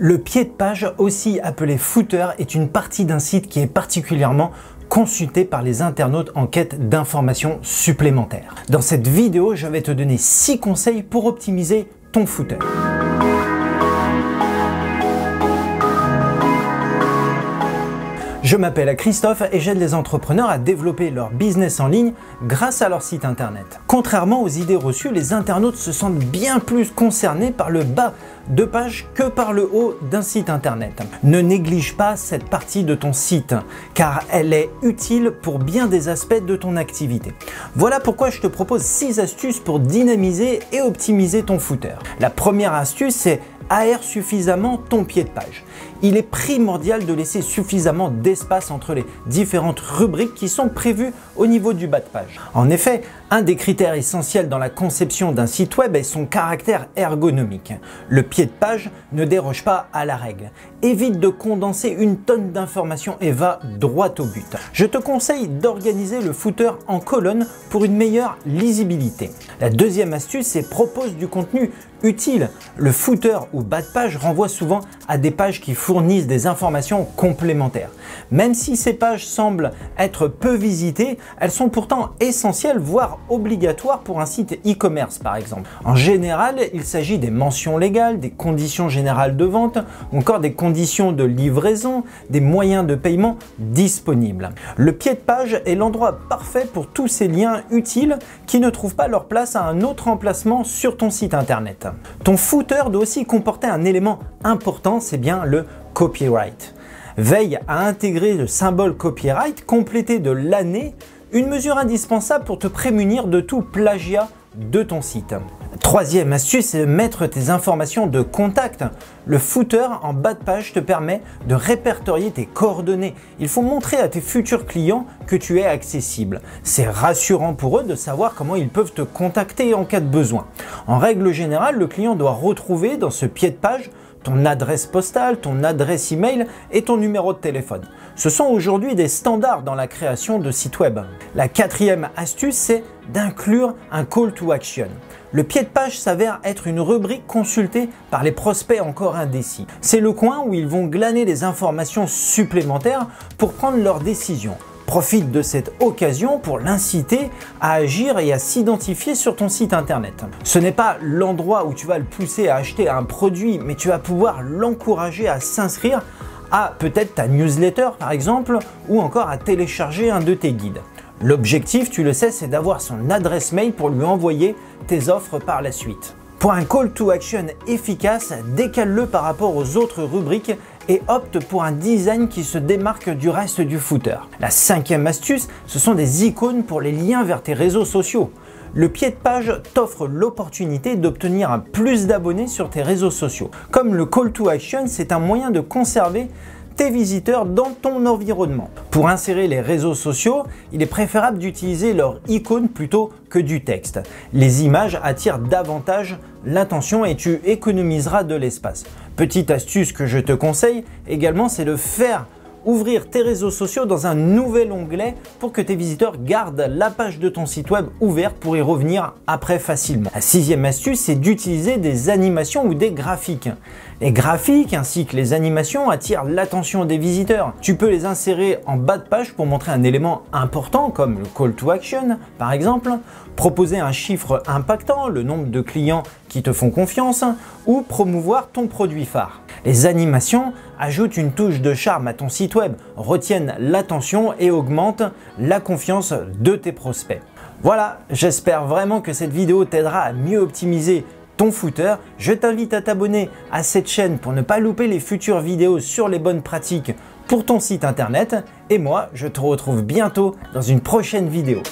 Le pied de page, aussi appelé footer, est une partie d'un site qui est particulièrement consulté par les internautes en quête d'informations supplémentaires. Dans cette vidéo, je vais te donner 6 conseils pour optimiser ton footer. Je m'appelle Christophe et j'aide les entrepreneurs à développer leur business en ligne grâce à leur site internet. Contrairement aux idées reçues, les internautes se sentent bien plus concernés par le bas de page que par le haut d'un site internet. Ne néglige pas cette partie de ton site car elle est utile pour bien des aspects de ton activité. Voilà pourquoi je te propose 6 astuces pour dynamiser et optimiser ton footer. La première astuce, c'est aère suffisamment ton pied de page. Il est primordial de laisser suffisamment d'espace entre les différentes rubriques qui sont prévues au niveau du bas de page. En effet, un des critères essentiels dans la conception d'un site web est son caractère ergonomique. Le pied de page ne déroge pas à la règle. Évite de condenser une tonne d'informations et va droit au but. Je te conseille d'organiser le footer en colonnes pour une meilleure lisibilité. La deuxième astuce, c'est propose du contenu utile. Le footer ou bas de page renvoie souvent à des pages qui fournissent des informations complémentaires. Même si ces pages semblent être peu visitées, elles sont pourtant essentielles, voire obligatoires pour un site e-commerce par exemple. En général, il s'agit des mentions légales, des conditions générales de vente, ou encore des conditions de livraison, des moyens de paiement disponibles. Le pied de page est l'endroit parfait pour tous ces liens utiles qui ne trouvent pas leur place à un autre emplacement sur ton site internet. Ton footer doit aussi comporter un élément important, c'est bien le copyright. Veille à intégrer le symbole copyright complété de l'année, une mesure indispensable pour te prémunir de tout plagiat de ton site. Troisième astuce, c'est de mettre tes informations de contact. Le footer en bas de page te permet de répertorier tes coordonnées. Il faut montrer à tes futurs clients que tu es accessible. C'est rassurant pour eux de savoir comment ils peuvent te contacter en cas de besoin. En règle générale, le client doit retrouver dans ce pied de page ton adresse postale, ton adresse email et ton numéro de téléphone. Ce sont aujourd'hui des standards dans la création de sites web. La quatrième astuce, c'est d'inclure un call to action. Le pied de page s'avère être une rubrique consultée par les prospects encore indécis. C'est le coin où ils vont glaner des informations supplémentaires pour prendre leurs décisions. Profite de cette occasion pour l'inciter à agir et à s'identifier sur ton site internet. Ce n'est pas l'endroit où tu vas le pousser à acheter un produit, mais tu vas pouvoir l'encourager à s'inscrire à peut-être ta newsletter par exemple, ou encore à télécharger un de tes guides. L'objectif, tu le sais, c'est d'avoir son adresse mail pour lui envoyer tes offres par la suite. Pour un call to action efficace, décale-le par rapport aux autres rubriques et opte pour un design qui se démarque du reste du footer. La cinquième astuce, ce sont des icônes pour les liens vers tes réseaux sociaux. Le pied de page t'offre l'opportunité d'obtenir plus d'abonnés sur tes réseaux sociaux. Comme le call to action, c'est un moyen de conserver tes visiteurs dans ton environnement. Pour insérer les réseaux sociaux, il est préférable d'utiliser leur icône plutôt que du texte. Les images attirent davantage l'attention et tu économiseras de l'espace. Petite astuce que je te conseille également, c'est de faire ouvrir tes réseaux sociaux dans un nouvel onglet pour que tes visiteurs gardent la page de ton site web ouverte pour y revenir après facilement. La sixième astuce, c'est d'utiliser des animations ou des graphiques. Les graphiques ainsi que les animations attirent l'attention des visiteurs. Tu peux les insérer en bas de page pour montrer un élément important comme le call to action par exemple, proposer un chiffre impactant, le nombre de clients qui te font confiance ou promouvoir ton produit phare. Les animations ajoutent une touche de charme à ton site web, retiennent l'attention et augmentent la confiance de tes prospects. Voilà, j'espère vraiment que cette vidéo t'aidera à mieux optimiser ton footer. Je t'invite à t'abonner à cette chaîne pour ne pas louper les futures vidéos sur les bonnes pratiques pour ton site internet. Et moi, je te retrouve bientôt dans une prochaine vidéo.